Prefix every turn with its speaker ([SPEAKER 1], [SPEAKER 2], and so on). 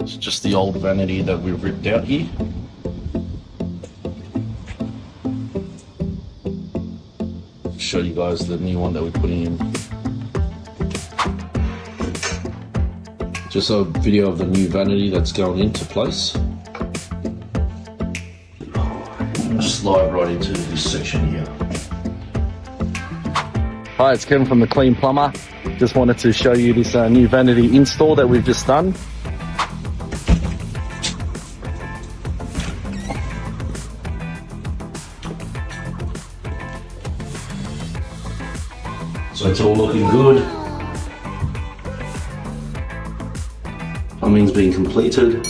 [SPEAKER 1] It's just the old vanity that we've ripped out here. Show you guys the new one that we're putting in. Just a video of the new vanity that's going into place. Slide right into this section here. Hi, it's Kevin from the Clean Plumber. Just wanted to show you this new vanity install that we've just done. So it's all looking good. Plumbing's been completed.